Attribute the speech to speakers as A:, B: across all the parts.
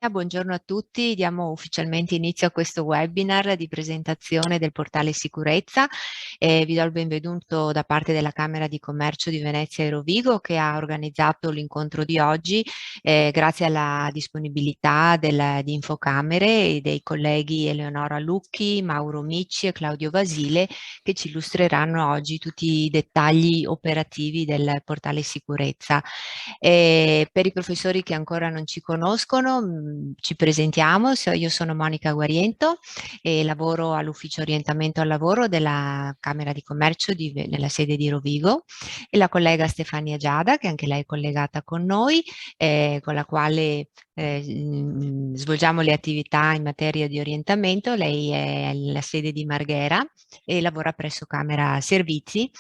A: Buongiorno a tutti, diamo ufficialmente inizio a questo webinar di presentazione del portale sicurezza. Vi do il benvenuto da parte della Camera di Commercio di Venezia e Rovigo che ha organizzato l'incontro di oggi grazie alla disponibilità di Infocamere e dei colleghi Eleonora Lucchi, Mauro Micci e Claudio Vasile che ci illustreranno oggi tutti i dettagli operativi del portale sicurezza. Per i professori che ancora non ci conoscono, ci presentiamo. Io sono Monica Guariento e lavoro all'Ufficio Orientamento al Lavoro della Camera di Commercio nella sede di Rovigo, e la collega Stefania Giada, che anche lei è collegata con noi, con la quale svolgiamo le attività in materia di orientamento. Lei è alla sede di Marghera e lavora presso Camera Servizi,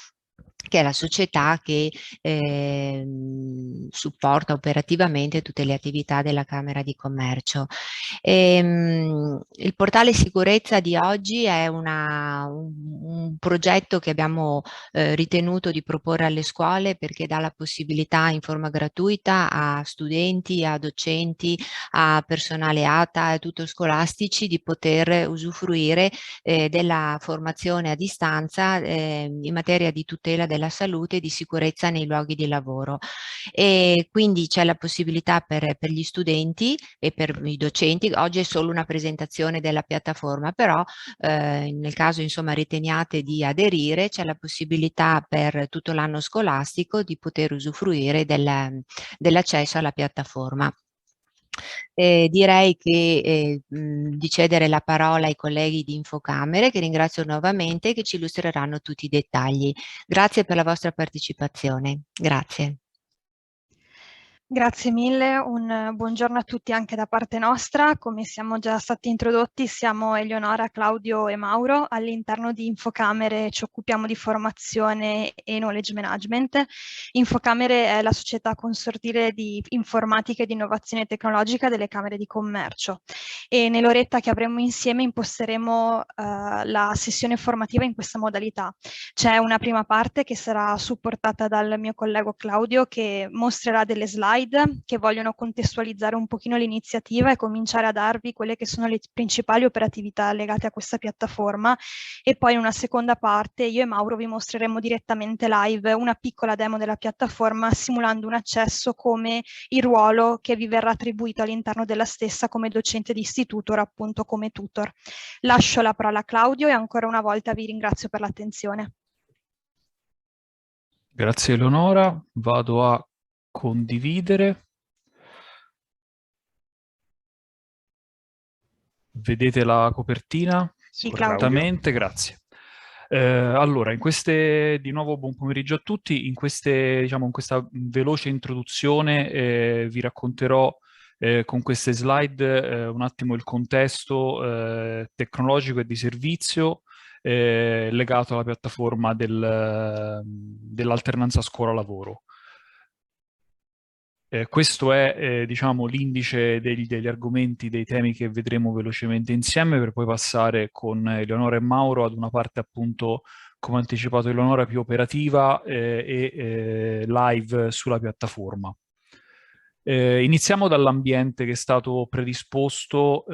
A: che è la società che supporta operativamente tutte le attività della Camera di Commercio. Il portale sicurezza di oggi è un progetto che abbiamo ritenuto di proporre alle scuole perché dà la possibilità in forma gratuita a studenti, a docenti, a personale ATA e tutto scolastici di poter usufruire della formazione a distanza in materia di tutela della salute e di sicurezza nei luoghi di lavoro. E quindi c'è la possibilità per gli studenti e per i docenti. Oggi è solo una presentazione della piattaforma, però nel caso insomma riteniate di aderire, c'è la possibilità per tutto l'anno scolastico di poter usufruire dell'accesso alla piattaforma. Direi di cedere la parola ai colleghi di Infocamere, che ringrazio nuovamente e che ci illustreranno tutti i dettagli. Grazie per la vostra partecipazione. Grazie.
B: Grazie mille, un buongiorno a tutti anche da parte nostra. Come siamo già stati introdotti, siamo Eleonora, Claudio e Mauro. All'interno di Infocamere ci occupiamo di formazione e knowledge management. Infocamere è la società consortile di informatica e di innovazione tecnologica delle Camere di Commercio, e nell'oretta che avremo insieme imposteremo la sessione formativa in questa modalità. C'è una prima parte che sarà supportata dal mio collega Claudio, che mostrerà delle slide che vogliono contestualizzare un pochino l'iniziativa e cominciare a darvi quelle che sono le principali operatività legate a questa piattaforma, e poi in una seconda parte io e Mauro vi mostreremo direttamente live una piccola demo della piattaforma, simulando un accesso come il ruolo che vi verrà attribuito all'interno della stessa come docente di istituto, o appunto come tutor. Lascio la parola a Claudio e ancora una volta vi ringrazio per l'attenzione.
C: Grazie Eleonora, vado a condividere. Vedete la copertina?
B: Sì,
C: correttamente, grazie. Allora, di nuovo buon pomeriggio a tutti. In questa veloce introduzione vi racconterò con queste slide un attimo il contesto tecnologico e di servizio legato alla piattaforma dell'alternanza scuola-lavoro. Questo è diciamo, l'indice degli argomenti, dei temi che vedremo velocemente insieme, per poi passare con Eleonora e Mauro ad una parte appunto, come anticipato Eleonora, più operativa e live sulla piattaforma. Iniziamo dall'ambiente che è stato predisposto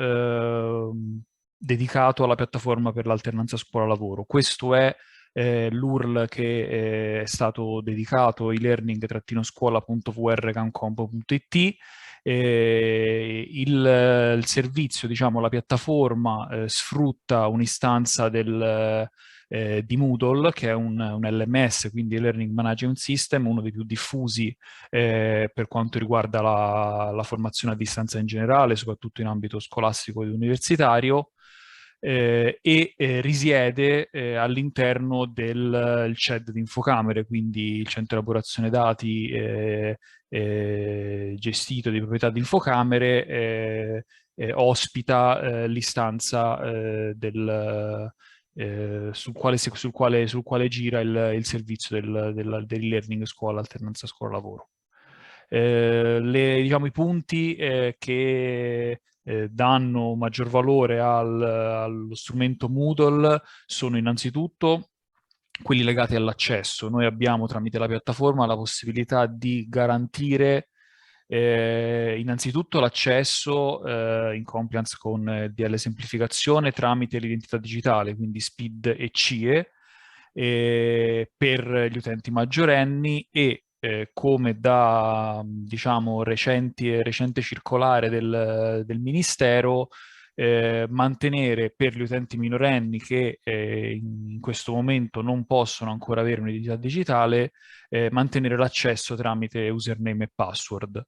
C: dedicato alla piattaforma per l'alternanza scuola-lavoro. Questo è l'URL che è stato dedicato e-learning-scuola.vrcancompo.it. Il servizio, diciamo, la piattaforma sfrutta un'istanza di Moodle, che è un LMS, quindi Learning Management System, uno dei più diffusi per quanto riguarda la formazione a distanza in generale, soprattutto in ambito scolastico ed universitario. Risiede all'interno del CED di Infocamere, quindi il centro di elaborazione dati gestito di proprietà di Infocamere, ospita l'istanza sul quale gira il servizio dell'e-learning scuola, alternanza scuola-lavoro. Diciamo, i punti che danno maggior valore allo strumento Moodle sono innanzitutto quelli legati all'accesso. Noi abbiamo tramite la piattaforma la possibilità di garantire Innanzitutto l'accesso in compliance con DL semplificazione tramite l'identità digitale, quindi SPID e CIE, per gli utenti maggiorenni e come da diciamo recente circolare del Ministero, mantenere per gli utenti minorenni che in questo momento non possono ancora avere un'identità digitale, mantenere l'accesso tramite username e password.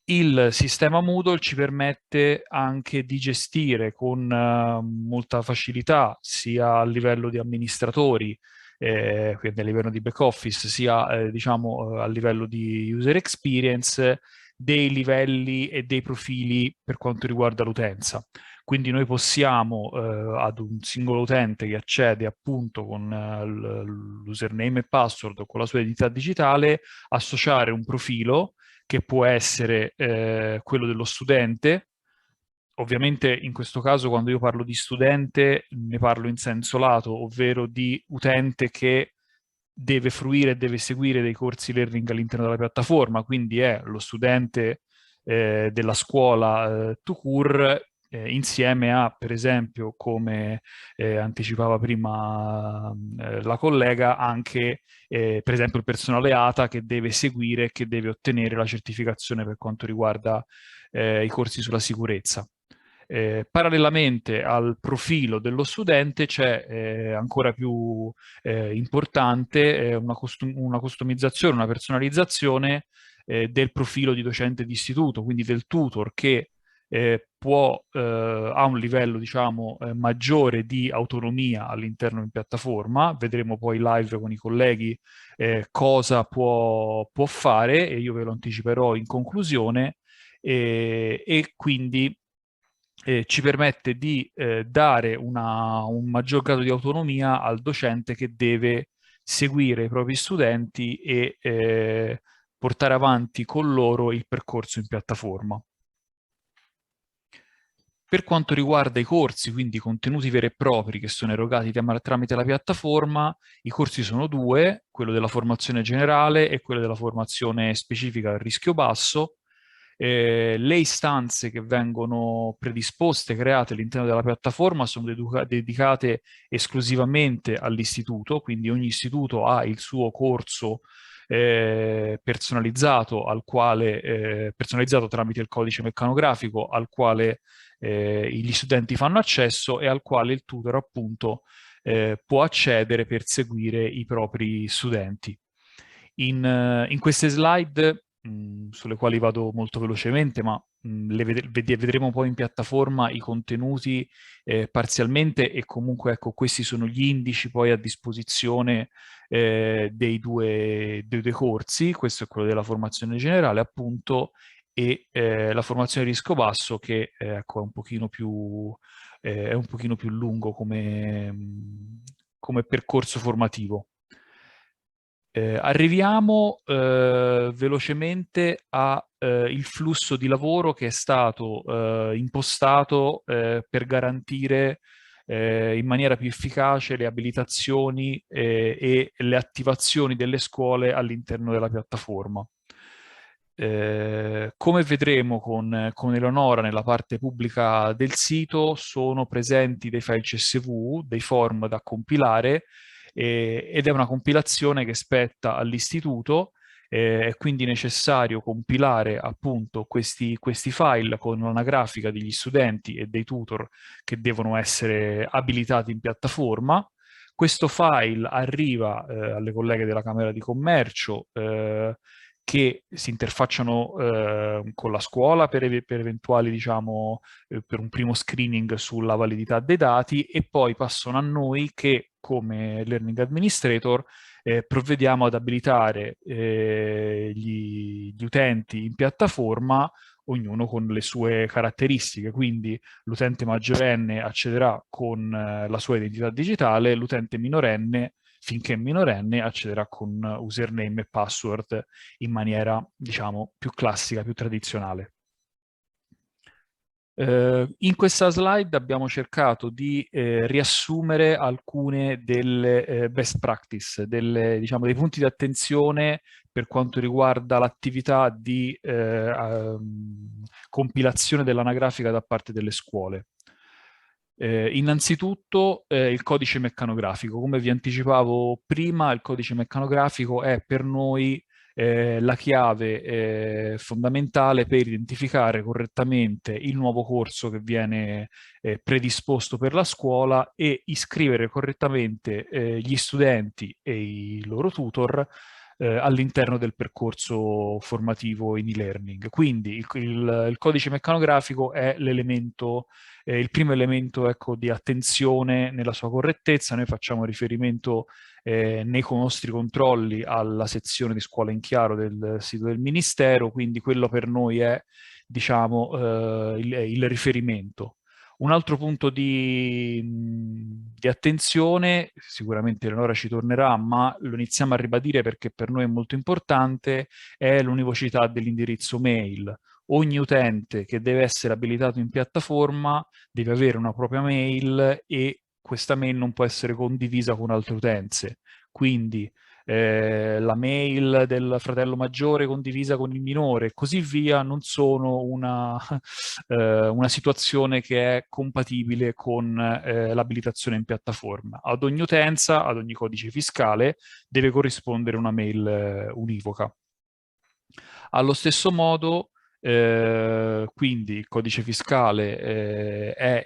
C: Il sistema Moodle ci permette anche di gestire con molta facilità, sia a livello di amministratori, quindi a livello di back office, sia diciamo a livello di user experience, dei livelli e dei profili per quanto riguarda l'utenza. Quindi noi possiamo ad un singolo utente che accede appunto con l'username e password o con la sua identità digitale, associare un profilo che può essere quello dello studente. Ovviamente in questo caso quando io parlo di studente ne parlo in senso lato, ovvero di utente che deve fruire e deve seguire dei corsi learning all'interno della piattaforma, quindi è lo studente della scuola tout court, insieme a, per esempio, come anticipava prima la collega, anche per esempio il personale ATA che deve seguire e che deve ottenere la certificazione per quanto riguarda i corsi sulla sicurezza. Parallelamente al profilo dello studente c'è ancora più importante una customizzazione, una personalizzazione del profilo di docente di istituto, quindi del tutor che ha un livello diciamo maggiore di autonomia all'interno di piattaforma. Vedremo poi live con i colleghi cosa può fare e io ve lo anticiperò in conclusione, e quindi ci permette di dare un maggior grado di autonomia al docente che deve seguire i propri studenti e portare avanti con loro il percorso in piattaforma. Per quanto riguarda i corsi, quindi i contenuti veri e propri che sono erogati tramite la piattaforma, i corsi sono due, quello della formazione generale e quello della formazione specifica a rischio basso. Le istanze che vengono predisposte, create all'interno della piattaforma sono dedicate esclusivamente all'istituto, quindi ogni istituto ha il suo corso personalizzato, personalizzato tramite il codice meccanografico al quale gli studenti fanno accesso e al quale il tutor appunto può accedere per seguire i propri studenti. In queste slide, sulle quali vado molto velocemente, ma vedremo poi in piattaforma i contenuti parzialmente, e comunque ecco, questi sono gli indici poi a disposizione dei due corsi. Questo è quello della formazione generale appunto, e la formazione a rischio basso che ecco, è un pochino più lungo come percorso formativo. Arriviamo velocemente al flusso di lavoro che è stato impostato per garantire in maniera più efficace le abilitazioni e le attivazioni delle scuole all'interno della piattaforma. Come vedremo con Eleonora nella parte pubblica del sito, sono presenti dei file CSV, dei form da compilare, ed è una compilazione che spetta all'istituto. È quindi necessario compilare appunto questi file con una grafica degli studenti e dei tutor che devono essere abilitati in piattaforma. Questo file arriva alle colleghe della Camera di Commercio, che si interfacciano con la scuola per eventuali, diciamo, per un primo screening sulla validità dei dati, e poi passano a noi che come Learning Administrator provvediamo ad abilitare gli utenti in piattaforma, ognuno con le sue caratteristiche. Quindi l'utente maggiorenne accederà con la sua identità digitale, l'utente minorenne, finché è minorenne, accederà con username e password in maniera, diciamo, più classica, più tradizionale. In questa slide abbiamo cercato di riassumere alcune delle best practice, diciamo, dei punti di attenzione per quanto riguarda l'attività di compilazione dell'anagrafica da parte delle scuole. Innanzitutto il codice meccanografico. Come vi anticipavo prima, il codice meccanografico è per noi la chiave fondamentale per identificare correttamente il nuovo corso che viene predisposto per la scuola e iscrivere correttamente gli studenti e i loro tutor all'interno del percorso formativo in e-learning. Quindi il codice meccanografico è l'elemento, il primo elemento, ecco, di attenzione nella sua correttezza. Noi facciamo riferimento nei nostri controlli alla sezione di Scuola in Chiaro del sito del Ministero, quindi quello per noi è, diciamo, il riferimento. Un altro punto di attenzione, sicuramente Eleonora ci tornerà, ma lo iniziamo a ribadire perché per noi è molto importante, è l'univocità dell'indirizzo mail. Ogni utente che deve essere abilitato in piattaforma deve avere una propria mail e questa mail non può essere condivisa con altre utenze. Quindi la mail del fratello maggiore condivisa con il minore e così via non sono una situazione che è compatibile con l'abilitazione in piattaforma. Ad ogni utenza, ad ogni codice fiscale deve corrispondere una mail univoca. Allo stesso modo, quindi il codice fiscale è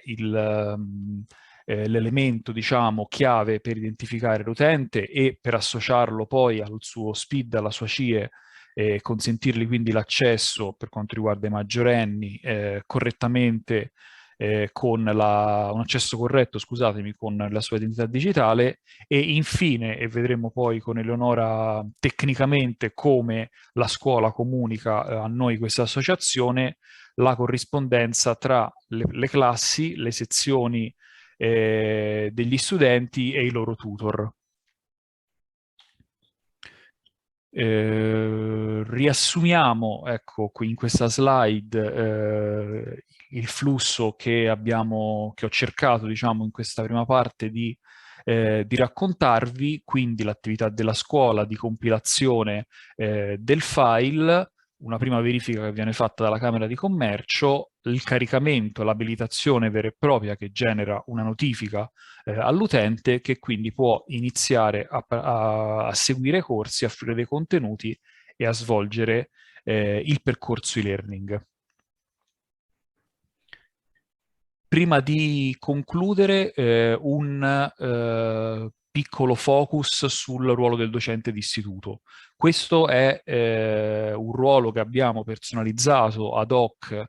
C: l'elemento, diciamo, chiave per identificare l'utente e per associarlo poi al suo SPID, alla sua CIE, e consentirgli quindi l'accesso per quanto riguarda i maggiorenni correttamente con un accesso corretto, scusatemi, con la sua identità digitale e infine, e vedremo poi con Eleonora tecnicamente come la scuola comunica a noi questa associazione, la corrispondenza tra le classi, le sezioni degli studenti e i loro tutor. Riassumiamo, ecco, qui in questa slide il flusso che ho cercato, diciamo, in questa prima parte di raccontarvi, quindi l'attività della scuola di compilazione del file, una prima verifica che viene fatta dalla Camera di Commercio, il caricamento, l'abilitazione vera e propria che genera una notifica all'utente che quindi può iniziare a seguire corsi, a fruire dei contenuti e a svolgere il percorso e-learning. Prima di concludere, un piccolo focus sul ruolo del docente d'istituto. Questo è un ruolo che abbiamo personalizzato ad hoc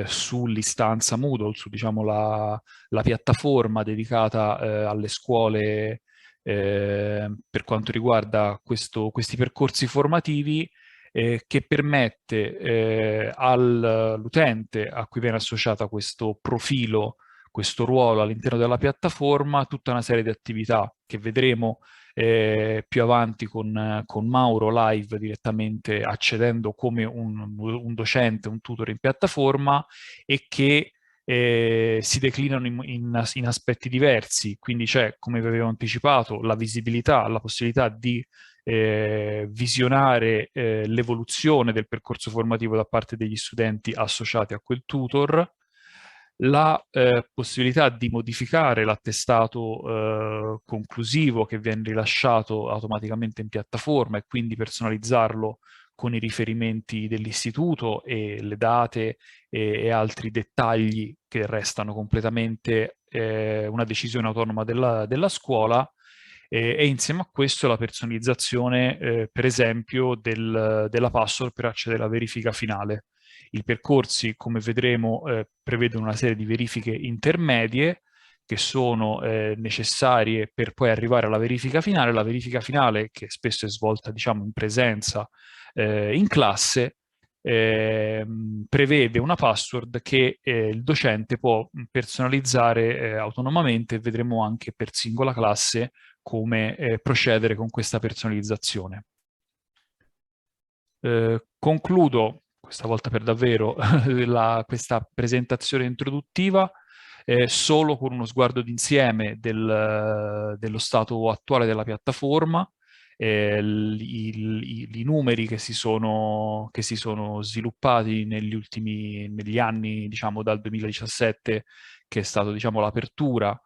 C: sull'istanza Moodle, su diciamo, la piattaforma dedicata alle scuole per quanto riguarda questi percorsi formativi che permette all'utente a cui viene associata questo profilo, questo ruolo all'interno della piattaforma, tutta una serie di attività che vedremo più avanti con Mauro live direttamente accedendo come un docente, un tutor in piattaforma e che si declinano in aspetti diversi, quindi c'è, come vi avevo anticipato, la visibilità, la possibilità di visionare l'evoluzione del percorso formativo da parte degli studenti associati a quel tutor, la possibilità di modificare l'attestato conclusivo che viene rilasciato automaticamente in piattaforma e quindi personalizzarlo con i riferimenti dell'istituto e le date e altri dettagli che restano completamente una decisione autonoma della scuola e insieme a questo la personalizzazione per esempio della password per accedere alla verifica finale. I percorsi, come vedremo, prevedono una serie di verifiche intermedie che sono necessarie per poi arrivare alla verifica finale. La verifica finale, che spesso è svolta, diciamo, in presenza in classe, prevede una password che il docente può personalizzare autonomamente e vedremo anche per singola classe come procedere con questa personalizzazione. Concludo questa volta per davvero, questa presentazione introduttiva, solo con uno sguardo d'insieme dello stato attuale della piattaforma, i numeri che si sono sviluppati negli anni, diciamo, dal 2017, che è stato, diciamo, l'apertura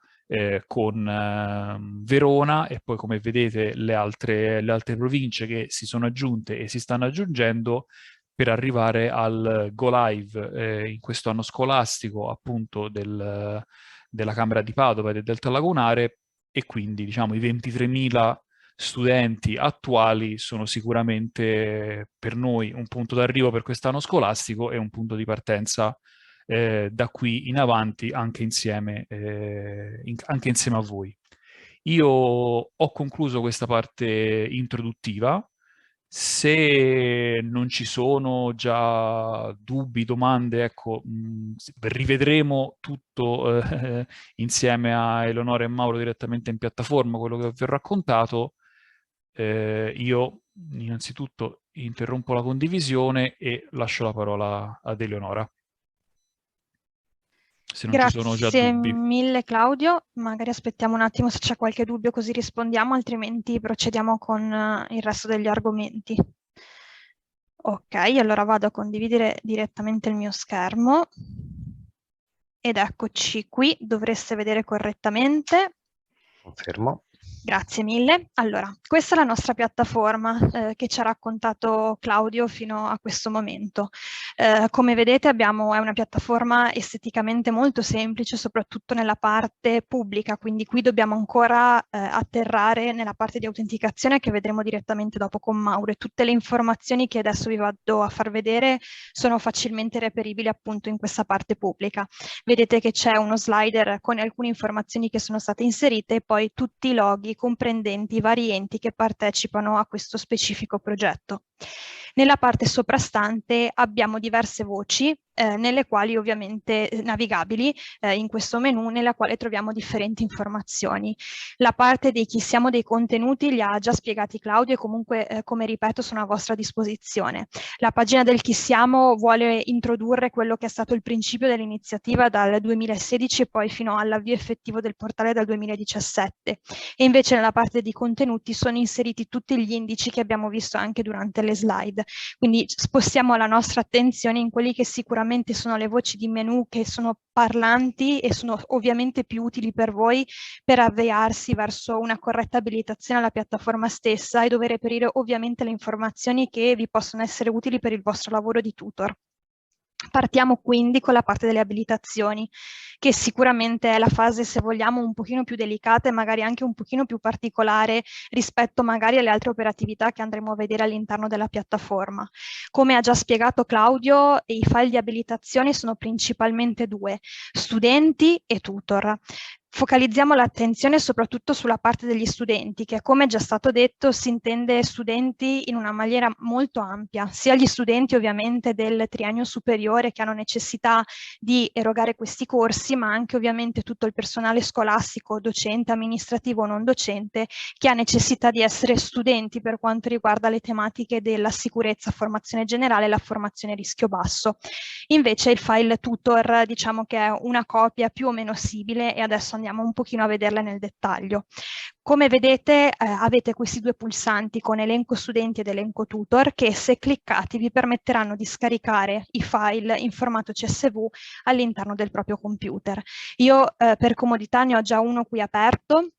C: con Verona, e poi, come vedete, le altre province che si sono aggiunte e si stanno aggiungendo per arrivare al go live in questo anno scolastico, appunto, della Camera di Padova e del Delta Lagunare, e quindi, diciamo, i 23.000 studenti attuali sono sicuramente per noi un punto d'arrivo per quest'anno scolastico e un punto di partenza da qui in avanti, anche insieme a voi. Io ho concluso questa parte introduttiva. Se non ci sono già dubbi, domande, ecco, rivedremo tutto insieme a Eleonora e Mauro direttamente in piattaforma, quello che vi ho raccontato. Io innanzitutto interrompo la condivisione e lascio la parola ad Eleonora, se non ci sono già
B: Grazie
C: dubbi.
B: mille Claudio, magari aspettiamo un attimo se c'è qualche dubbio così rispondiamo, altrimenti procediamo con il resto degli argomenti. Ok, allora vado a condividere direttamente il mio schermo ed eccoci qui, dovreste vedere correttamente.
D: Confermo.
B: Grazie mille. Allora, questa è la nostra piattaforma che ci ha raccontato Claudio fino a questo momento. Come vedete è una piattaforma esteticamente molto semplice, soprattutto nella parte pubblica, quindi qui dobbiamo ancora atterrare nella parte di autenticazione che vedremo direttamente dopo con Mauro, e tutte le informazioni che adesso vi vado a far vedere sono facilmente reperibili appunto in questa parte pubblica. Vedete che c'è uno slider con alcune informazioni che sono state inserite e poi tutti i loghi comprendenti i vari enti che partecipano a questo specifico progetto. Nella parte soprastante abbiamo diverse voci nelle quali ovviamente navigabili in questo menu, nella quale troviamo differenti informazioni. La parte dei chi siamo, dei contenuti li ha già spiegati Claudio e comunque come ripeto sono a vostra disposizione. La pagina del chi siamo vuole introdurre quello che è stato il principio dell'iniziativa dal 2016 e poi fino all'avvio effettivo del portale dal 2017, e invece nella parte di contenuti sono inseriti tutti gli indici che abbiamo visto anche durante le slide. Quindi spostiamo la nostra attenzione in quelli che sicuramente sono le voci di menu che sono parlanti e sono ovviamente più utili per voi per avviarsi verso una corretta abilitazione alla piattaforma stessa e dove reperire ovviamente le informazioni che vi possono essere utili per il vostro lavoro di tutor. Partiamo quindi con la parte delle abilitazioni, che sicuramente è la fase, se vogliamo, un pochino più delicata e magari anche un pochino più particolare rispetto magari alle altre operatività che andremo a vedere all'interno della piattaforma. Come ha già spiegato Claudio, i file di abilitazione sono principalmente due: studenti e tutor. Focalizziamo l'attenzione soprattutto sulla parte degli studenti, che come già stato detto si intende studenti in una maniera molto ampia, sia gli studenti ovviamente del triennio superiore che hanno necessità di erogare questi corsi, ma anche ovviamente tutto il personale scolastico, docente, amministrativo o non docente, che ha necessità di essere studenti per quanto riguarda le tematiche della sicurezza, formazione generale e la formazione a rischio basso. Invece il file tutor diciamo che è una copia più o meno simile e adesso andiamo un pochino a vederla nel dettaglio. Come vedete avete questi due pulsanti con elenco studenti ed elenco tutor che, se cliccati, vi permetteranno di scaricare i file in formato CSV all'interno del proprio computer. Io per comodità ne ho già uno qui aperto,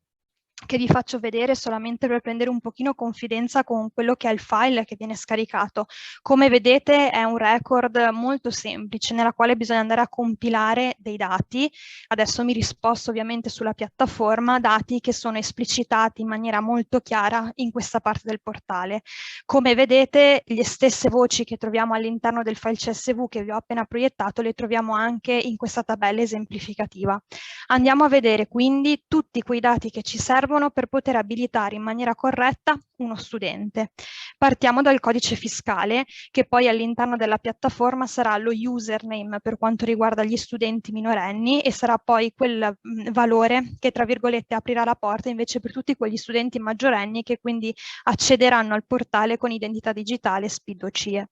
B: che vi faccio vedere solamente per prendere un pochino confidenza con quello che è il file che viene scaricato. Come vedete è un record molto semplice nella quale bisogna andare a compilare dei dati. Adesso mi risposto ovviamente sulla piattaforma, dati che sono esplicitati in maniera molto chiara in questa parte del portale. Come vedete le stesse voci che troviamo all'interno del file CSV che vi ho appena proiettato le troviamo anche in questa tabella esemplificativa. Andiamo a vedere quindi tutti quei dati che ci servono servono per poter abilitare in maniera corretta uno studente. Partiamo dal codice fiscale, che poi all'interno della piattaforma sarà lo username per quanto riguarda gli studenti minorenni e sarà poi quel valore che, tra virgolette, aprirà la porta invece per tutti quegli studenti maggiorenni che quindi accederanno al portale con identità digitale SPID o CIE.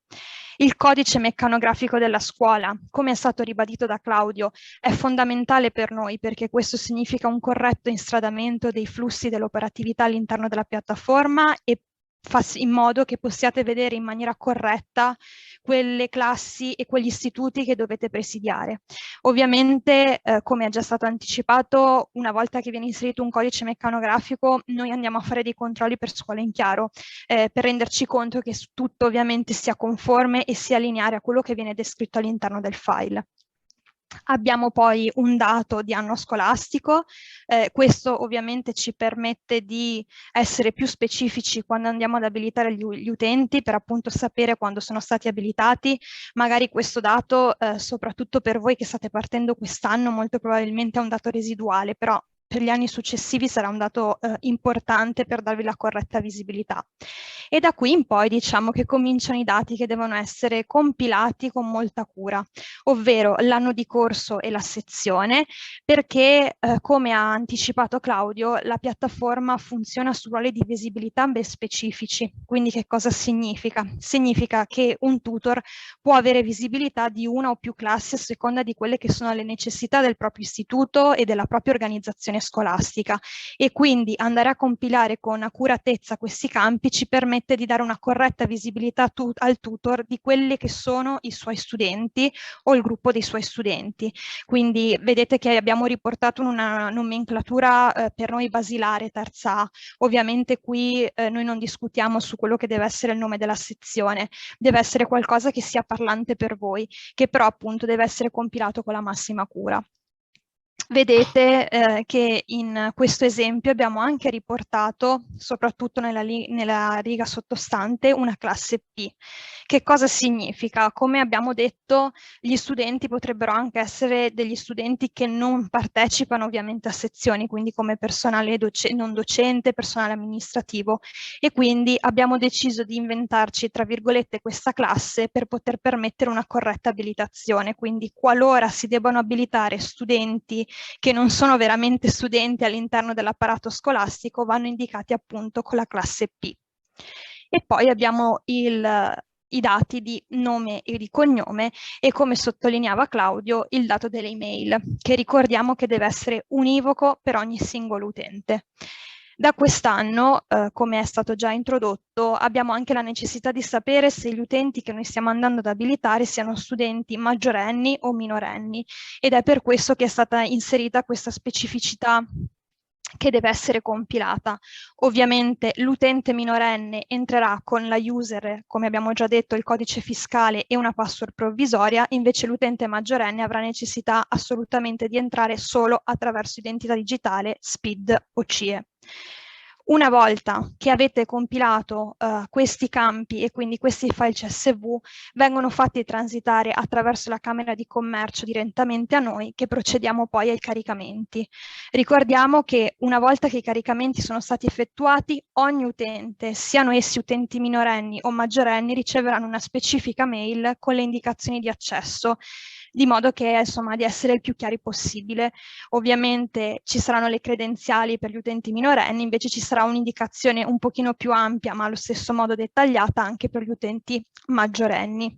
B: Il codice meccanografico della scuola, come è stato ribadito da Claudio, è fondamentale per noi perché questo significa un corretto instradamento dei flussi dell'operatività all'interno della piattaforma e fa in modo che possiate vedere in maniera corretta quelle classi e quegli istituti che dovete presidiare. Ovviamente, come è già stato anticipato, una volta che viene inserito un codice meccanografico, noi andiamo a fare dei controlli per scuola in chiaro, per renderci conto che tutto ovviamente sia conforme e sia lineare a quello che viene descritto all'interno del file. Abbiamo poi un dato di anno scolastico, questo ovviamente ci permette di essere più specifici quando andiamo ad abilitare gli utenti per appunto sapere quando sono stati abilitati. Magari questo dato, soprattutto per voi che state partendo quest'anno, molto probabilmente è un dato residuale, però per gli anni successivi sarà un dato importante per darvi la corretta visibilità. E da qui in poi diciamo che cominciano i dati che devono essere compilati con molta cura, ovvero l'anno di corso e la sezione, perché come ha anticipato Claudio, la piattaforma funziona su ruoli di visibilità ben specifici. Quindi che cosa significa? Significa che un tutor può avere visibilità di una o più classi a seconda di quelle che sono le necessità del proprio istituto e della propria organizzazione scolastica, e quindi andare a compilare con accuratezza questi campi ci permette di dare una corretta visibilità al tutor di quelli che sono i suoi studenti o il gruppo dei suoi studenti. Quindi vedete che abbiamo riportato una nomenclatura per noi basilare, terza A. Ovviamente qui noi non discutiamo su quello che deve essere il nome della sezione, deve essere qualcosa che sia parlante per voi, che però appunto deve essere compilato con la massima cura. Vedete che in questo esempio abbiamo anche riportato, soprattutto nella riga sottostante, una classe P. Che cosa significa? Come abbiamo detto, gli studenti potrebbero anche essere degli studenti che non partecipano ovviamente a sezioni, quindi come personale non docente, personale amministrativo, e quindi abbiamo deciso di inventarci, tra virgolette, questa classe per poter permettere una corretta abilitazione. Quindi qualora si debbano abilitare studenti che non sono veramente studenti all'interno dell'apparato scolastico, vanno indicati appunto con la classe P. E poi abbiamo i dati di nome e di cognome e, come sottolineava Claudio, il dato delle email, che ricordiamo che deve essere univoco per ogni singolo utente. Da quest'anno, come è stato già introdotto, abbiamo anche la necessità di sapere se gli utenti che noi stiamo andando ad abilitare siano studenti maggiorenni o minorenni, ed è per questo che è stata inserita questa specificità che deve essere compilata. Ovviamente l'utente minorenne entrerà con la user, come abbiamo già detto, il codice fiscale e una password provvisoria, invece l'utente maggiorenne avrà necessità assolutamente di entrare solo attraverso identità digitale, SPID o CIE. Una volta che avete compilato questi campi e quindi questi file CSV, vengono fatti transitare attraverso la Camera di Commercio direttamente a noi, che procediamo poi ai caricamenti. Ricordiamo che una volta che i caricamenti sono stati effettuati, ogni utente, siano essi utenti minorenni o maggiorenni, riceveranno una specifica mail con le indicazioni di accesso, di modo che insomma di essere il più chiari possibile. Ovviamente ci saranno le credenziali per gli utenti minorenni, invece ci sarà un'indicazione un pochino più ampia ma allo stesso modo dettagliata anche per gli utenti maggiorenni.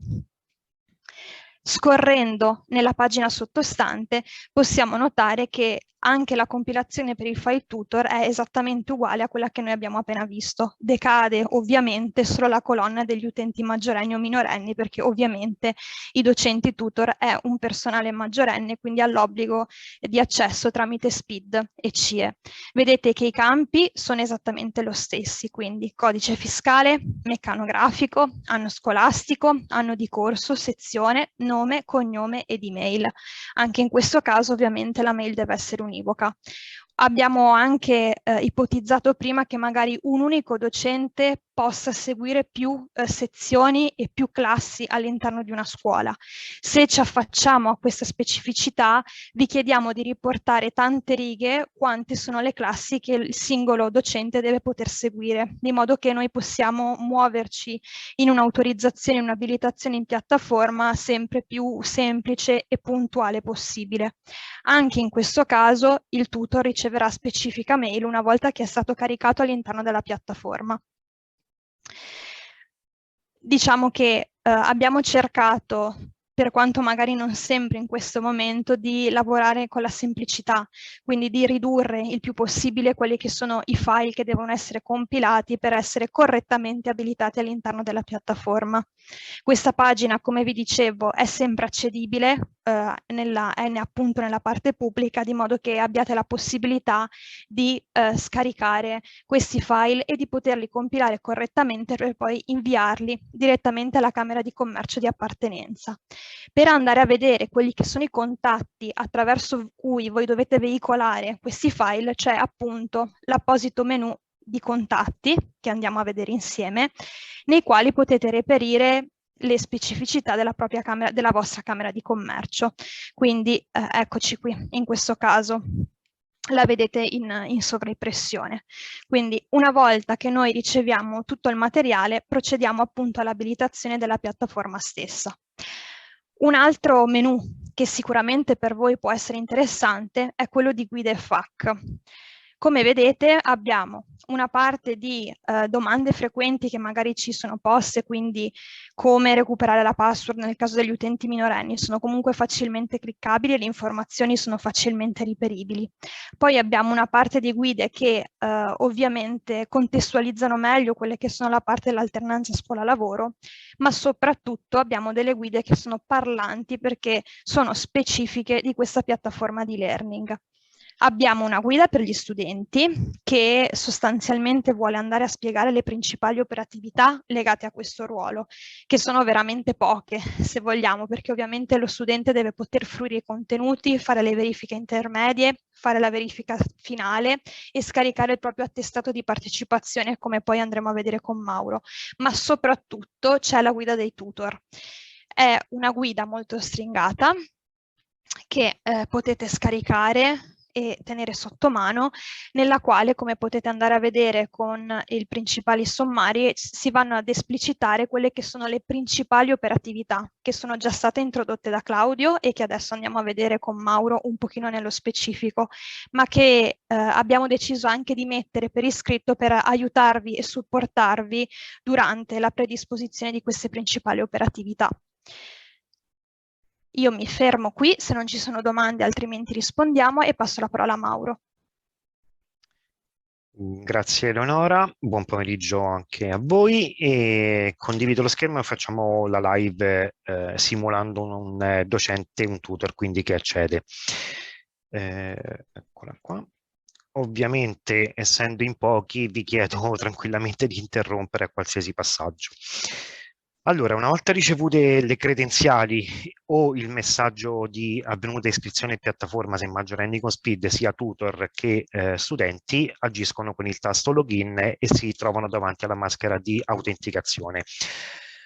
B: Scorrendo nella pagina sottostante possiamo notare che anche la compilazione per il file tutor è esattamente uguale a quella che noi abbiamo appena visto. Decade ovviamente solo la colonna degli utenti maggiorenni o minorenni, perché ovviamente i docenti tutor è un personale maggiorenne, quindi ha l'obbligo di accesso tramite SPID e CIE. Vedete che i campi sono esattamente lo stessi, quindi codice fiscale, meccanografico, anno scolastico, anno di corso, sezione, nome, cognome ed email. Anche in questo caso ovviamente la mail deve essere univoca. Abbiamo anche ipotizzato prima che magari un unico docente possa seguire più sezioni e più classi all'interno di una scuola. Se ci affacciamo a questa specificità, vi chiediamo di riportare tante righe quante sono le classi che il singolo docente deve poter seguire, di modo che noi possiamo muoverci in un'autorizzazione, in un'abilitazione in piattaforma sempre più semplice e puntuale possibile. Anche in questo caso il tutor riceverà specifica mail una volta che è stato caricato all'interno della piattaforma. Diciamo che abbiamo cercato, per quanto magari non sempre in questo momento, di lavorare con la semplicità, quindi di ridurre il più possibile quelli che sono i file che devono essere compilati per essere correttamente abilitati all'interno della piattaforma. Questa pagina, come vi dicevo, è sempre accedibile, appunto nella parte pubblica, di modo che abbiate la possibilità di scaricare questi file e di poterli compilare correttamente per poi inviarli direttamente alla Camera di Commercio di appartenenza. Per andare a vedere quelli che sono i contatti attraverso cui voi dovete veicolare questi file, c'è appunto l'apposito menu di contatti, che andiamo a vedere insieme, nei quali potete reperire le specificità della vostra Camera di Commercio. Quindi eccoci qui, in questo caso la vedete in sovraimpressione. Quindi una volta che noi riceviamo tutto il materiale, procediamo appunto all'abilitazione della piattaforma stessa. Un altro menu che sicuramente per voi può essere interessante è quello di guide e FAQ. Come vedete abbiamo una parte di domande frequenti che magari ci sono poste, quindi come recuperare la password nel caso degli utenti minorenni, sono comunque facilmente cliccabili e le informazioni sono facilmente reperibili. Poi abbiamo una parte di guide che ovviamente contestualizzano meglio quelle che sono la parte dell'alternanza scuola-lavoro, ma soprattutto abbiamo delle guide che sono parlanti perché sono specifiche di questa piattaforma di learning. Abbiamo una guida per gli studenti che sostanzialmente vuole andare a spiegare le principali operatività legate a questo ruolo, che sono veramente poche, se vogliamo, perché ovviamente lo studente deve poter fruire i contenuti, fare le verifiche intermedie, fare la verifica finale e scaricare il proprio attestato di partecipazione, come poi andremo a vedere con Mauro. Ma soprattutto c'è la guida dei tutor. È una guida molto stringata che potete scaricare e tenere sotto mano, nella quale, come potete andare a vedere con i principali sommari, si vanno ad esplicitare quelle che sono le principali operatività che sono già state introdotte da Claudio e che adesso andiamo a vedere con Mauro un pochino nello specifico, ma che abbiamo deciso anche di mettere per iscritto per aiutarvi e supportarvi durante la predisposizione di queste principali operatività. Io mi fermo qui, se non ci sono domande altrimenti rispondiamo e passo la parola a Mauro.
D: Grazie Eleonora, buon pomeriggio anche a voi e condivido lo schermo e facciamo la live simulando un docente, un tutor, quindi che accede. Eccola qua. Ovviamente, essendo in pochi, vi chiedo tranquillamente di interrompere a qualsiasi passaggio. Allora, una volta ricevute le credenziali o il messaggio di avvenuta iscrizione in piattaforma, se maggiorenni con SPID, sia tutor che studenti agiscono con il tasto login e si trovano davanti alla maschera di autenticazione.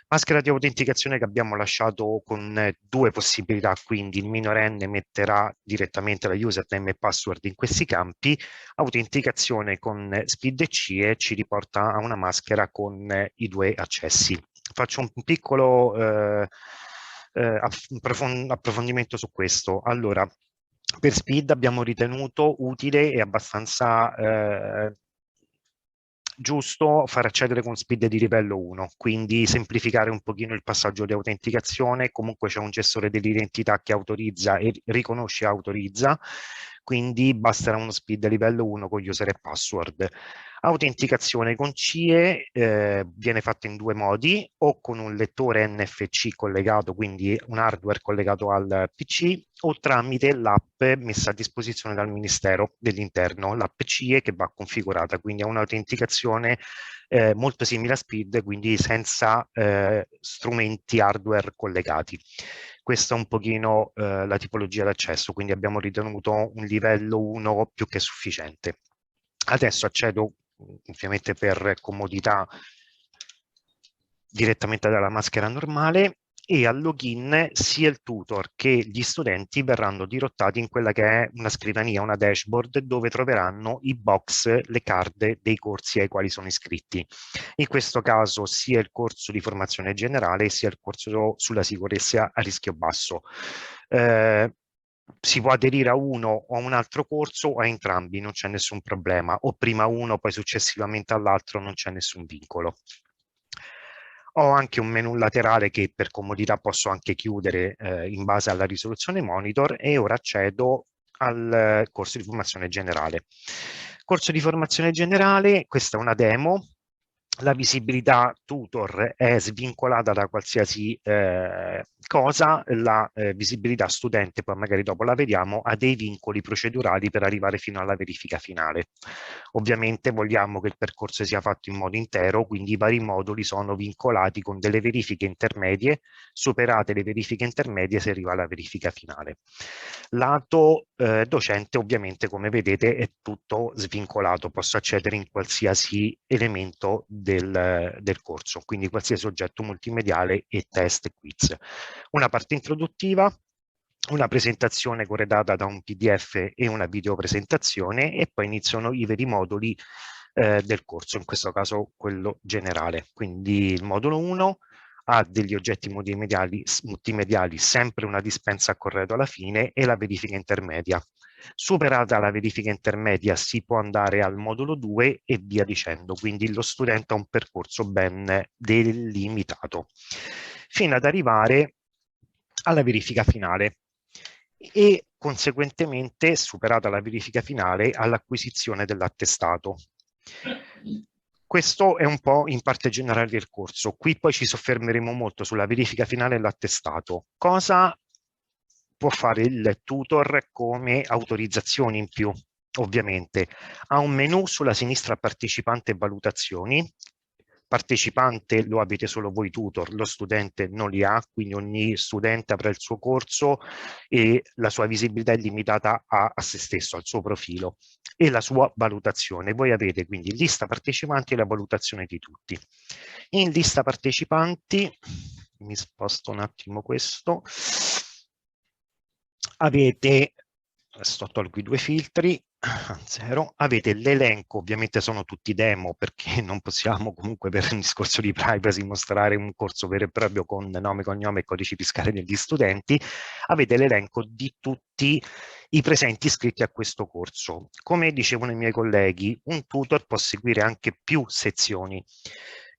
D: Maschera di autenticazione che abbiamo lasciato con due possibilità, quindi il minorenne metterà direttamente la username e password in questi campi, autenticazione con SPID e CIE ci riporta a una maschera con i due accessi. Faccio un piccolo approfondimento su questo. Allora, per SPID abbiamo ritenuto utile e abbastanza giusto far accedere con SPID di livello 1, quindi semplificare un pochino il passaggio di autenticazione. Comunque c'è un gestore dell'identità che autorizza e riconosce e autorizza, quindi basterà uno SPID livello 1 con user e password. Autenticazione con CIE viene fatta in due modi, o con un lettore NFC collegato, quindi un hardware collegato al PC, o tramite l'app messa a disposizione dal Ministero dell'Interno, l'app CIE che va configurata, quindi è un'autenticazione molto simile a SPID, quindi senza strumenti hardware collegati. questa è un pochino la tipologia d'accesso, quindi abbiamo ritenuto un livello 1 più che sufficiente. Adesso accedo ovviamente per comodità direttamente dalla maschera normale e al login sia il tutor che gli studenti verranno dirottati in quella che è una scrivania, una dashboard dove troveranno i box, le card dei corsi ai quali sono iscritti. In questo caso sia il corso di formazione generale sia il corso sulla sicurezza a rischio basso. Si può aderire a uno o a un altro corso o a entrambi, non c'è nessun problema, o prima uno poi successivamente all'altro, non c'è nessun vincolo. Ho anche un menu laterale che per comodità posso anche chiudere in base alla risoluzione monitor e ora accedo al corso di formazione generale. Corso di formazione generale, questa è una demo. La visibilità tutor è svincolata da qualsiasi cosa, la visibilità studente, poi magari dopo la vediamo, ha dei vincoli procedurali per arrivare fino alla verifica finale. Ovviamente vogliamo che il percorso sia fatto in modo intero, quindi i vari moduli sono vincolati con delle verifiche intermedie, superate le verifiche intermedie si arriva alla verifica finale. Lato docente ovviamente come vedete è tutto svincolato, posso accedere in qualsiasi elemento del corso, quindi qualsiasi oggetto multimediale e test e quiz. Una parte introduttiva, una presentazione corredata da un PDF e una videopresentazione e poi iniziano i veri moduli del corso, in questo caso quello generale. Quindi il modulo 1 ha degli oggetti multimediali, sempre una dispensa a corredo alla fine e la verifica intermedia. Superata la verifica intermedia si può andare al modulo 2 e via dicendo, quindi lo studente ha un percorso ben delimitato, fino ad arrivare alla verifica finale e conseguentemente, superata la verifica finale, all'acquisizione dell'attestato. Questo è un po' in parte generale del corso. Qui poi ci soffermeremo molto sulla verifica finale e l'attestato. Cosa può fare il tutor come autorizzazioni in più? Ovviamente ha un menu sulla sinistra partecipante e valutazioni. Partecipante lo avete solo voi tutor, lo studente non li ha, quindi ogni studente avrà il suo corso e la sua visibilità è limitata a se stesso, al suo profilo e la sua valutazione. Voi avete quindi lista partecipanti e la valutazione di tutti. In lista partecipanti, mi sposto un attimo questo, avete, tolgo i due filtri, 0, avete l'elenco, ovviamente sono tutti demo perché non possiamo comunque per un discorso di privacy mostrare un corso vero e proprio con nome, cognome e codici fiscali degli studenti, avete l'elenco di tutti i presenti iscritti a questo corso. Come dicevano i miei colleghi, un tutor può seguire anche più sezioni.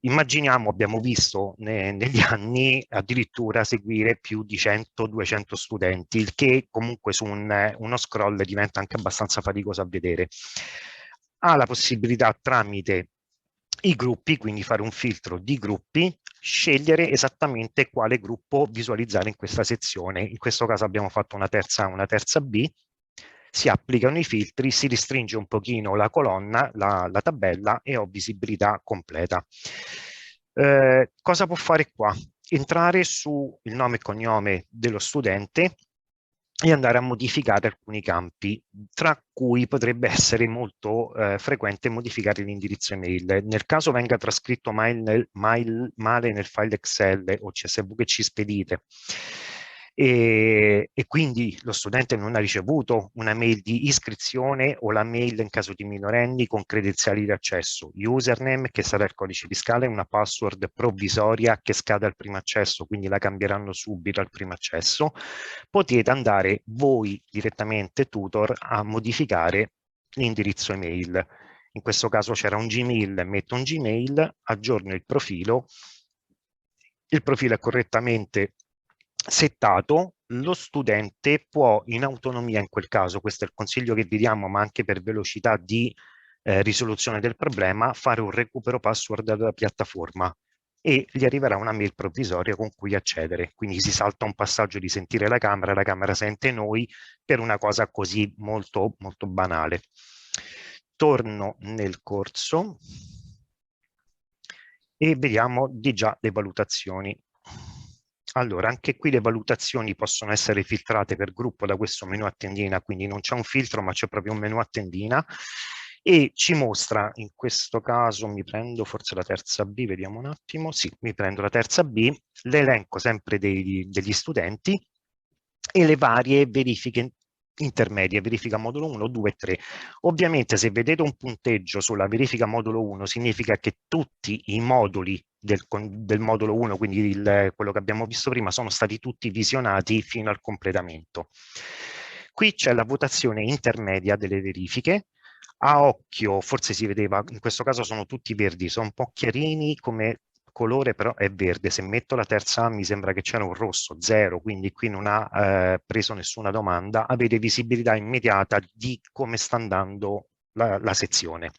D: Immaginiamo, abbiamo visto negli anni addirittura seguire più di 100-200 studenti, il che comunque su uno scroll diventa anche abbastanza faticoso a vedere. Ha la possibilità tramite i gruppi, quindi fare un filtro di gruppi, scegliere esattamente quale gruppo visualizzare in questa sezione. In questo caso abbiamo fatto una terza B. Si applicano i filtri, si restringe un pochino la colonna, la tabella e ho visibilità completa. Cosa può fare qua? Entrare sul nome e cognome dello studente e andare a modificare alcuni campi, tra cui potrebbe essere molto frequente modificare l'indirizzo email. Nel caso venga trascritto male nel file Excel o CSV che ci spedite, e quindi lo studente non ha ricevuto una mail di iscrizione o la mail in caso di minorenni con credenziali di accesso, username che sarà il codice fiscale, una password provvisoria che scade al primo accesso, quindi la cambieranno subito al primo accesso, potete andare voi direttamente tutor a modificare l'indirizzo email. In questo caso c'era un Gmail, metto un Gmail, aggiorno il profilo è correttamente settato, lo studente può in autonomia, in quel caso, questo è il consiglio che vi diamo, ma anche per velocità di risoluzione del problema, fare un recupero password dalla piattaforma e gli arriverà una mail provvisoria con cui accedere. Quindi si salta un passaggio di sentire la camera sente noi per una cosa così molto, molto banale. Torno nel corso e vediamo di già le valutazioni. Allora, anche qui le valutazioni possono essere filtrate per gruppo da questo menu a tendina, quindi non c'è un filtro, ma c'è proprio un menu a tendina e ci mostra, in questo caso mi prendo forse la terza B, vediamo un attimo, sì, mi prendo la terza B, l'elenco sempre degli studenti e le varie verifiche intermedie, verifica modulo 1, 2 e 3. Ovviamente se vedete un punteggio sulla verifica modulo 1 significa che tutti i moduli del modulo 1, quindi quello che abbiamo visto prima, sono stati tutti visionati fino al completamento. Qui c'è la votazione intermedia delle verifiche. A occhio, forse si vedeva, in questo caso sono tutti verdi, sono un po' chiarini come colore, però è verde. Se metto la terza A mi sembra che c'era un rosso, 0, quindi qui non ha preso nessuna domanda. Avete visibilità immediata di come sta andando la sezione.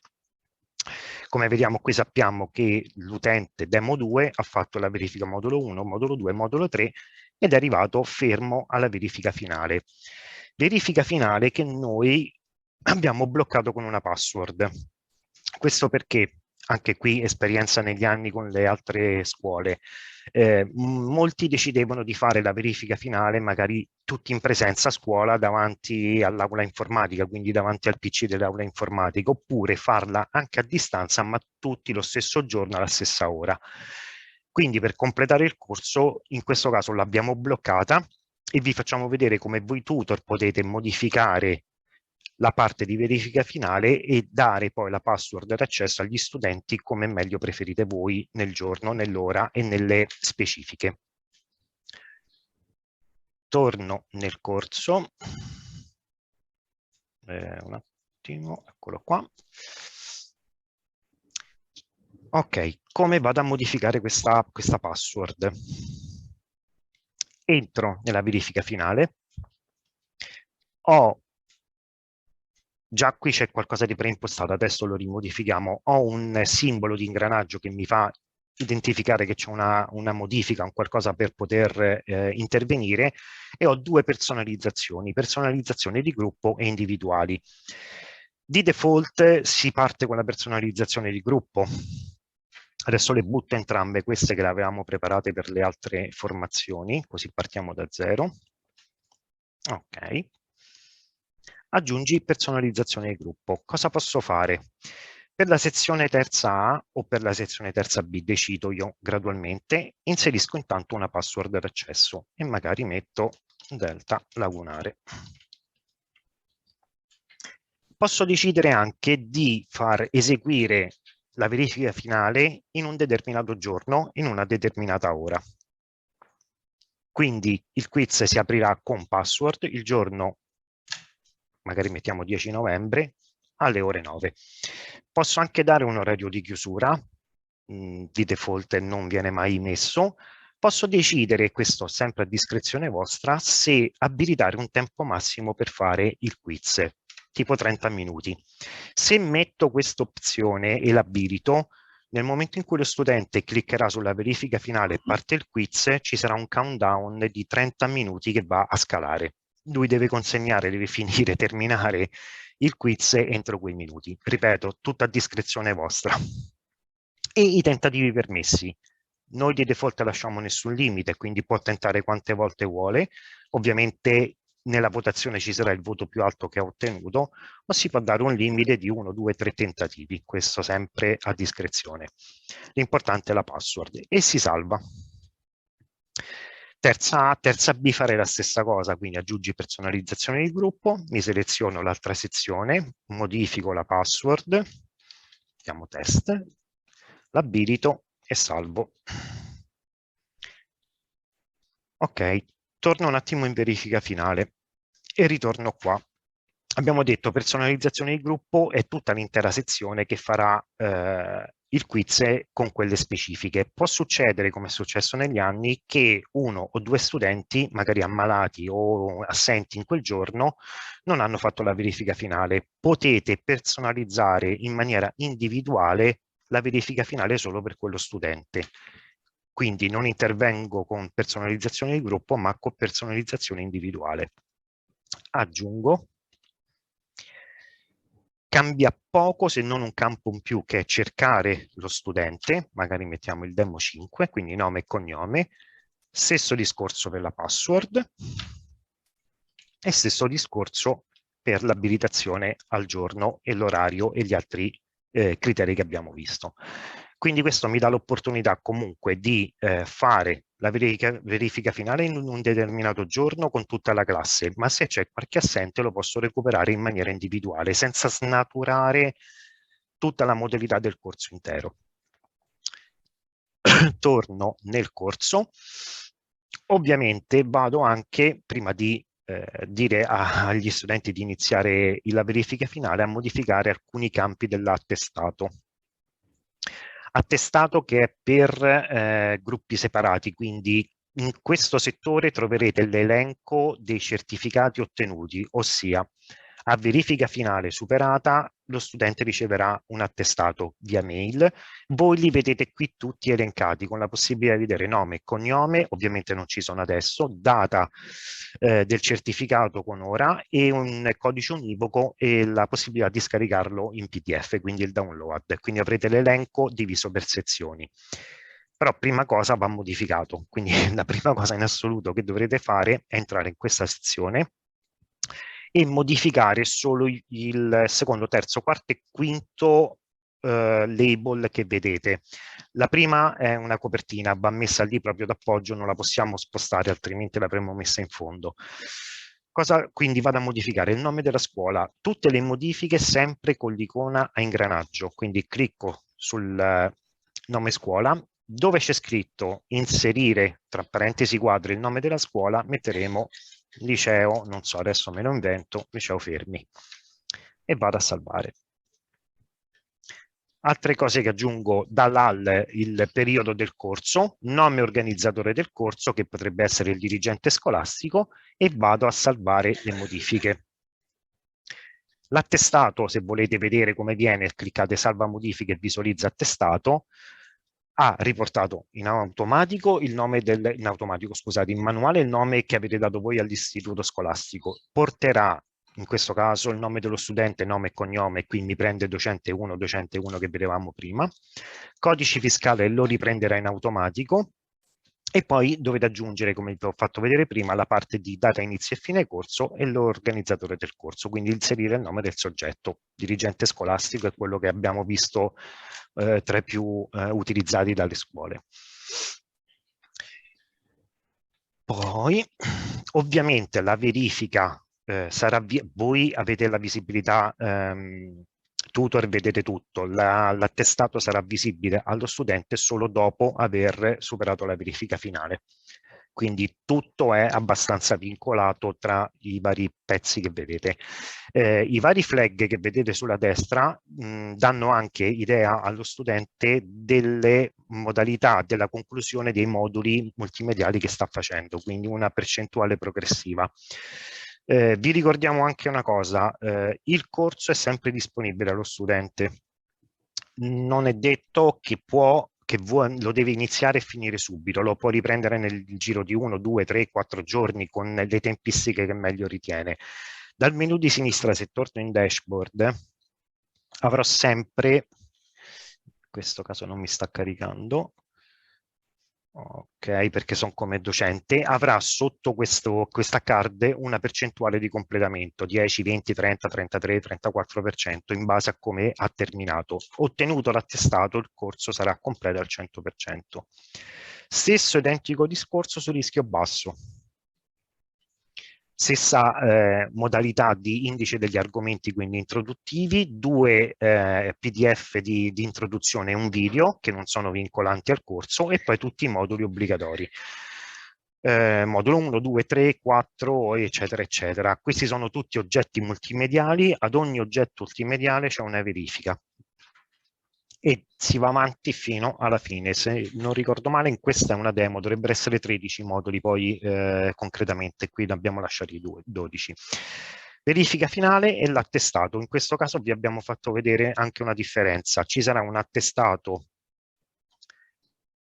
D: Come vediamo qui sappiamo che l'utente Demo 2 ha fatto la verifica modulo 1, modulo 2, modulo 3 ed è arrivato fermo alla verifica finale. Verifica finale che noi abbiamo bloccato con una password. Questo perché, anche qui esperienza negli anni con le altre scuole, molti decidevano di fare la verifica finale magari tutti in presenza a scuola davanti all'aula informatica, quindi davanti al PC dell'aula informatica, oppure farla anche a distanza ma tutti lo stesso giorno alla stessa ora. Quindi per completare il corso in questo caso l'abbiamo bloccata e vi facciamo vedere come voi tutor potete modificare la parte di verifica finale e dare poi la password d'accesso agli studenti come meglio preferite voi nel giorno, nell'ora e nelle specifiche. Torno nel corso. Un attimo, eccolo qua. Ok, come vado a modificare questa password? Entro nella verifica finale. Già qui c'è qualcosa di preimpostato, adesso lo rimodifichiamo. Ho un simbolo di ingranaggio che mi fa identificare che c'è una modifica, un qualcosa per poter intervenire e ho due personalizzazioni di gruppo e individuali. Di default si parte con la personalizzazione di gruppo. Adesso le butto entrambe, queste che le avevamo preparate per le altre formazioni, così partiamo da zero. Ok. Aggiungi personalizzazione di gruppo. Cosa posso fare? Per la sezione terza A o per la sezione terza B, decido io gradualmente, inserisco intanto una password d'accesso e magari metto Delta Lagunare. Posso decidere anche di far eseguire la verifica finale in un determinato giorno, in una determinata ora. Quindi il quiz si aprirà con password il giorno, magari mettiamo 10 novembre, alle ore 9. Posso anche dare un orario di chiusura, di default non viene mai messo. Posso decidere, questo sempre a discrezione vostra, se abilitare un tempo massimo per fare il quiz, tipo 30 minuti. Se metto questa opzione e l'abilito, nel momento in cui lo studente cliccherà sulla verifica finale e parte il quiz, ci sarà un countdown di 30 minuti che va a scalare. Lui deve consegnare, deve finire, terminare il quiz entro quei minuti. Ripeto, tutto a discrezione vostra. E i tentativi permessi. Noi di default lasciamo nessun limite, quindi può tentare quante volte vuole. Ovviamente nella votazione ci sarà il voto più alto che ha ottenuto, ma si può dare un limite di 1, 2, 3 tentativi, questo sempre a discrezione. L'importante è la password e si salva. Terza A, terza B fare la stessa cosa, quindi aggiungi personalizzazione di gruppo, mi seleziono l'altra sezione, modifico la password, chiamo test, l'abilito e salvo. Ok, torno un attimo in verifica finale e ritorno qua. Abbiamo detto personalizzazione di gruppo è tutta l'intera sezione che farà il quiz con quelle specifiche. Può succedere, come è successo negli anni, che uno o due studenti, magari ammalati o assenti in quel giorno, non hanno fatto la verifica finale. Potete personalizzare in maniera individuale la verifica finale solo per quello studente. Quindi non intervengo con personalizzazione di gruppo, ma con personalizzazione individuale. Aggiungo. Cambia poco se non un campo in più che è cercare lo studente, magari mettiamo il demo 5, quindi nome e cognome, Stesso discorso per la password e stesso discorso per l'abilitazione al giorno e l'orario e gli altri criteri che abbiamo visto. Quindi questo mi dà l'opportunità comunque di fare la verifica finale in un determinato giorno con tutta la classe, ma se c'è qualche assente lo posso recuperare in maniera individuale senza snaturare tutta la modalità del corso intero. Torno nel corso. Ovviamente vado anche, prima di dire agli studenti di iniziare la verifica finale, a modificare alcuni campi dell'attestato. Attestato che è per gruppi separati, quindi in questo settore troverete l'elenco dei certificati ottenuti, ossia a verifica finale superata lo studente riceverà un attestato via mail. Voi li vedete qui tutti elencati con la possibilità di vedere nome e cognome, ovviamente non ci sono adesso, data del certificato con ora e un codice univoco e la possibilità di scaricarlo in PDF, quindi il download. Quindi avrete l'elenco diviso per sezioni. Però prima cosa va modificato, quindi la prima cosa in assoluto che dovrete fare è entrare in questa sezione e modificare solo il secondo, terzo, quarto e quinto label che vedete. La prima è una copertina, va messa lì proprio d'appoggio, non la possiamo spostare, altrimenti l'avremmo messa in fondo. Quindi vado a modificare il nome della scuola, tutte le modifiche sempre con l'icona a ingranaggio, quindi clicco sul nome scuola, dove c'è scritto inserire tra parentesi quadri il nome della scuola, metteremo liceo, non so, adesso me lo invento, liceo Fermi, e vado a salvare. Altre cose che aggiungo dall'AL, il periodo del corso, nome organizzatore del corso, che potrebbe essere il dirigente scolastico, e vado a salvare le modifiche. L'attestato, se volete vedere come viene, cliccate salva modifiche e visualizza attestato, ha riportato in automatico il nome in manuale il nome che avete dato voi all'istituto scolastico. Porterà in questo caso il nome dello studente, nome e cognome, qui mi prende docente 1 che vedevamo prima. Codice fiscale lo riprenderà in automatico e poi dovete aggiungere, come vi ho fatto vedere prima, la parte di data inizio e fine corso e l'organizzatore del corso, quindi inserire il nome del soggetto. Dirigente scolastico è quello che abbiamo visto tra i più utilizzati dalle scuole. Poi, ovviamente, la verifica sarà voi avete la visibilità tutor, vedete tutto, l'attestato sarà visibile allo studente solo dopo aver superato la verifica finale. Quindi tutto è abbastanza vincolato tra i vari pezzi che vedete. I vari flag che vedete sulla destra danno anche idea allo studente delle modalità della conclusione dei moduli multimediali che sta facendo, quindi una percentuale progressiva. Vi ricordiamo anche una cosa, il corso è sempre disponibile allo studente. Non è detto che lo deve iniziare e finire subito, lo può riprendere nel giro di 1, 2, 3, 4 giorni con le tempistiche che meglio ritiene. Dal menu di sinistra, se torno in dashboard, avrò sempre, in questo caso non mi sta caricando, ok, perché sono come docente, avrà sotto questa card una percentuale di completamento, 10, 20, 30, 33, 34% in base a come ha terminato. Ottenuto l'attestato, il corso sarà completo al 100%. Stesso identico discorso su rischio basso. Stessa modalità di indice degli argomenti, quindi introduttivi, 2 PDF di introduzione e un video che non sono vincolanti al corso e poi tutti i moduli obbligatori. Modulo 1, 2, 3, 4, eccetera, eccetera. Questi sono tutti oggetti multimediali, ad ogni oggetto multimediale c'è una verifica. E si va avanti fino alla fine. Se non ricordo male, in questa è una demo, dovrebbero essere 13 moduli, poi concretamente qui ne abbiamo lasciati 12. Verifica finale e l'attestato. In questo caso vi abbiamo fatto vedere anche una differenza. Ci sarà un attestato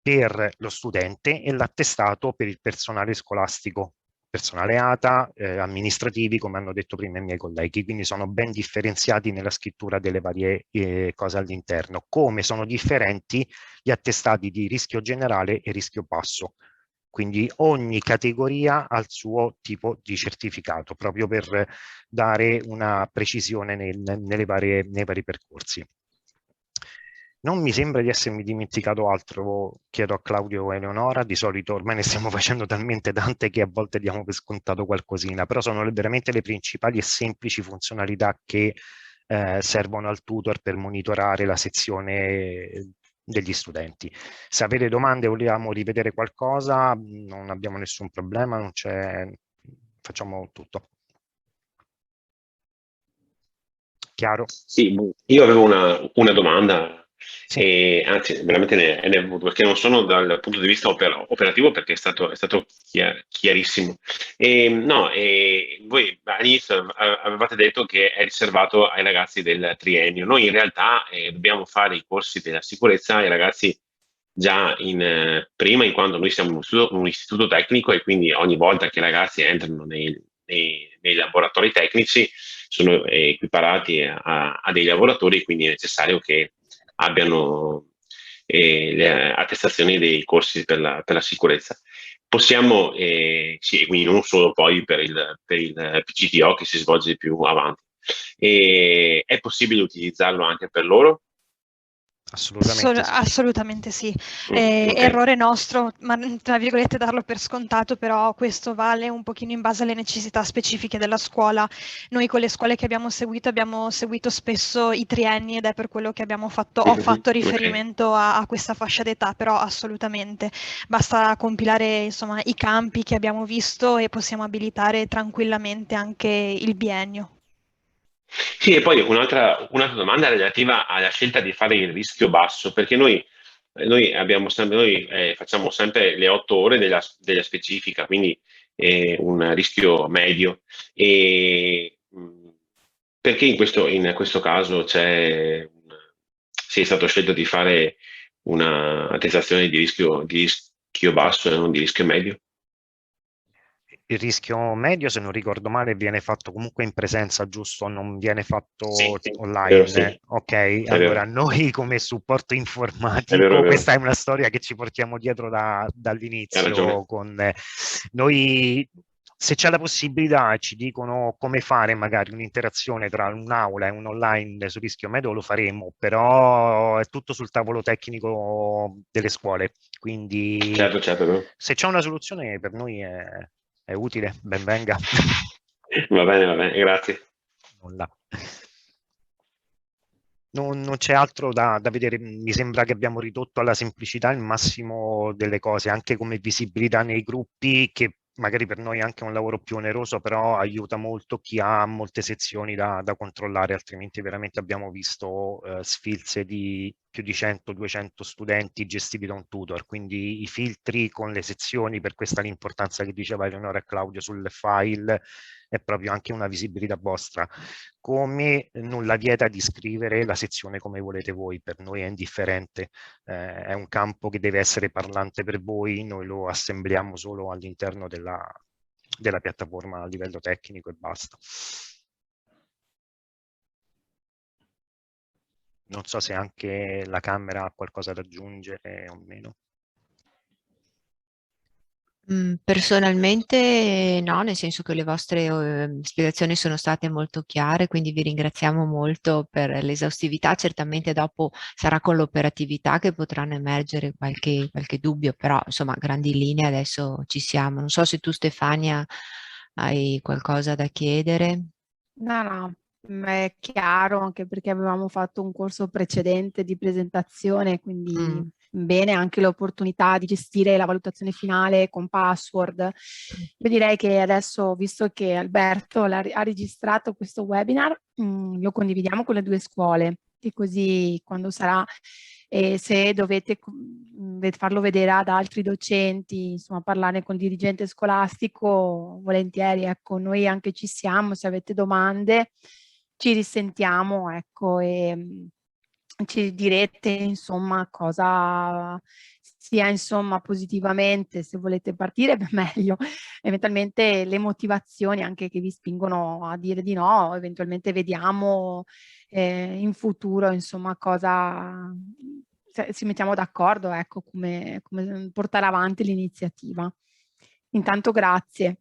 D: per lo studente e l'attestato per il personale scolastico, personale ATA, amministrativi, come hanno detto prima i miei colleghi, quindi sono ben differenziati nella scrittura delle varie cose all'interno, come sono differenti gli attestati di rischio generale e rischio basso. quindi ogni categoria ha il suo tipo di certificato, proprio per dare una precisione nei vari percorsi. Non mi sembra di essermi dimenticato altro, chiedo a Claudio e Eleonora, di solito ormai ne stiamo facendo talmente tante che a volte diamo per scontato qualcosina, però sono veramente le principali e semplici funzionalità che servono al tutor per monitorare la sezione degli studenti. Se avete domande, vogliamo rivedere qualcosa, non abbiamo nessun problema, non c'è, facciamo tutto. Chiaro?
E: Sì, io avevo una domanda,
D: Sì.
E: anzi veramente ne è avuto, perché non sono dal punto di vista operativo, perché è stato chiarissimo. No, voi all'inizio avevate detto che è riservato ai ragazzi del triennio. Noi in realtà dobbiamo fare i corsi della sicurezza ai ragazzi già prima, in quanto noi siamo un istituto tecnico e quindi ogni volta che i ragazzi entrano nei laboratori tecnici sono equiparati a dei lavoratori, quindi è necessario che abbiano le attestazioni dei corsi per la sicurezza. Possiamo, sì, e quindi non solo poi per il PCTO che si svolge più avanti. È possibile utilizzarlo anche per loro?
D: Assolutamente sì.
B: Assolutamente sì.
E: Ok.
B: Errore nostro, ma tra virgolette darlo per scontato, però questo vale un pochino in base alle necessità specifiche della scuola. Noi con le scuole che abbiamo seguito spesso i trienni ed è per quello che ho fatto riferimento a questa fascia d'età, però assolutamente. Basta compilare insomma i campi che abbiamo visto e possiamo abilitare tranquillamente anche il biennio.
E: Sì, e poi un'altra domanda relativa alla scelta di fare il rischio basso, perché noi facciamo sempre le 8 ore della specifica, quindi un rischio medio. E, perché in questo caso si è stato scelto di fare una attestazione di rischio basso e non di rischio medio?
D: Il rischio medio, se non ricordo male, viene fatto comunque in presenza, giusto? Non viene fatto
E: Sì, è vero, sì.
D: online. Ok,
E: È
D: allora
E: vero,
D: noi come supporto
E: è vero, è
D: informatico,
E: vero.
D: questa è una storia che ci portiamo dietro
E: Hai
D: dall'inizio.
E: ragione.
D: Noi, se c'è la possibilità, ci dicono come fare magari un'interazione tra un'aula e un online sul rischio medio, lo faremo, però è tutto sul tavolo tecnico delle scuole. Quindi
E: Certo, certo, è vero.
D: se c'è una soluzione per noi è utile, ben venga.
E: Va bene, grazie.
D: Nulla. Non c'è altro da vedere, mi sembra che abbiamo ridotto alla semplicità il massimo delle cose, anche come visibilità nei gruppi, che magari per noi è anche un lavoro più oneroso, però aiuta molto chi ha molte sezioni da controllare, altrimenti veramente abbiamo visto sfilze di più di 100-200 studenti gestiti da un tutor, quindi i filtri con le sezioni, per questa l'importanza che diceva Eleonora e Claudio sul file, è proprio anche una visibilità vostra. Come nulla vieta di scrivere la sezione come volete voi, per noi è indifferente, è un campo che deve essere parlante per voi, noi lo assembliamo solo all'interno della piattaforma a livello tecnico e basta. Non so se anche la Camera ha qualcosa da aggiungere o meno.
A: Personalmente no, nel senso che le vostre spiegazioni sono state molto chiare, quindi vi ringraziamo molto per l'esaustività. Certamente dopo sarà con l'operatività che potranno emergere qualche dubbio, però insomma, grandi linee adesso ci siamo. Non so se tu, Stefania, hai qualcosa da chiedere.
F: No, è chiaro anche perché avevamo fatto un corso precedente di presentazione, quindi bene anche l'opportunità di gestire la valutazione finale con password. Io direi che adesso, visto che Alberto ha registrato questo webinar, lo condividiamo con le 2 scuole, che così quando sarà, se dovete farlo vedere ad altri docenti, insomma parlare con il dirigente scolastico, volentieri, ecco, noi anche ci siamo, se avete domande ci risentiamo, ecco, e ci direte insomma cosa sia insomma positivamente, se volete partire meglio, eventualmente le motivazioni anche che vi spingono a dire di no, eventualmente vediamo in futuro insomma cosa ci mettiamo d'accordo, ecco, come portare avanti l'iniziativa. Intanto grazie.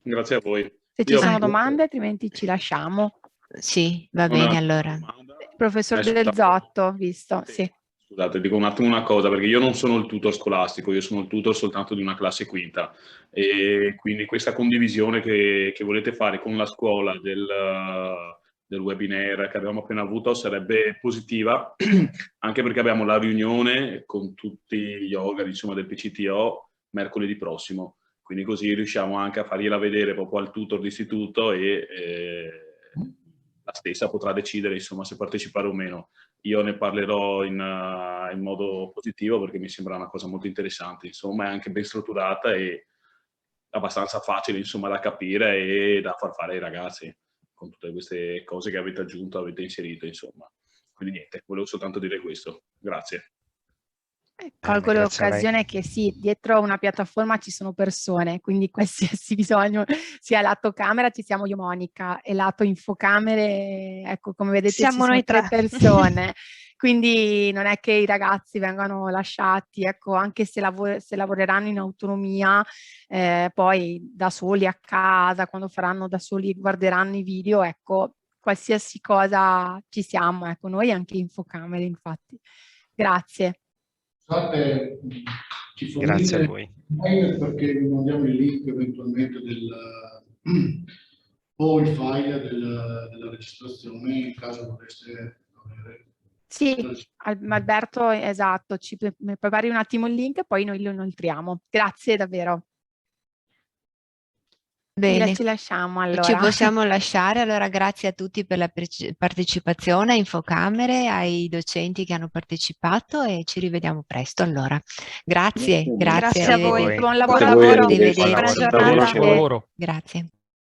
G: Grazie a voi.
F: Se ci sono domande, altrimenti ci lasciamo.
A: Sì, va bene allora.
F: Il professor Del Zotto, visto, sì.
G: Scusate, dico un attimo una cosa, perché io non sono il tutor scolastico, io sono il tutor soltanto di una classe quinta, e quindi questa condivisione che volete fare con la scuola del webinar che abbiamo appena avuto sarebbe positiva, anche perché abbiamo la riunione con tutti gli organi, insomma, del PCTO mercoledì prossimo, quindi così riusciamo anche a fargliela vedere proprio al tutor d'istituto e la stessa potrà decidere, insomma, se partecipare o meno. Io ne parlerò in modo positivo perché mi sembra una cosa molto interessante, insomma, è anche ben strutturata e abbastanza facile, insomma, da capire e da far fare ai ragazzi, con tutte queste cose che avete aggiunto, avete inserito, insomma. Quindi niente, volevo soltanto dire questo. Grazie.
F: Colgo l'occasione che sì, dietro una piattaforma ci sono persone, quindi qualsiasi bisogno, sia lato camera ci siamo io, Monica, e lato infocamere, ecco, come vedete
B: siamo
F: ci sono
B: noi
F: 3 persone, quindi non è che i ragazzi vengano lasciati, ecco, anche se lavoreranno in autonomia, poi da soli a casa, quando faranno da soli, guarderanno i video, ecco, qualsiasi cosa ci siamo, ecco, noi anche infocamere, infatti. Grazie.
H: Ci
D: Grazie a voi.
H: Perché vi mandiamo il link eventualmente o il file della registrazione in caso voleste avere.
F: Sì, Alberto, esatto, ci prepari un attimo il link e poi noi lo inoltriamo. Grazie davvero.
A: Bene,
F: Ci lasciamo allora.
A: ci possiamo lasciare. Allora grazie a tutti per la partecipazione, a Infocamere, ai docenti che hanno partecipato e ci rivediamo presto allora. Grazie,
B: Grazie a voi.
A: buon lavoro.
B: Buon lavoro.
A: Arrivederci.
B: Buona giornata.
A: Grazie.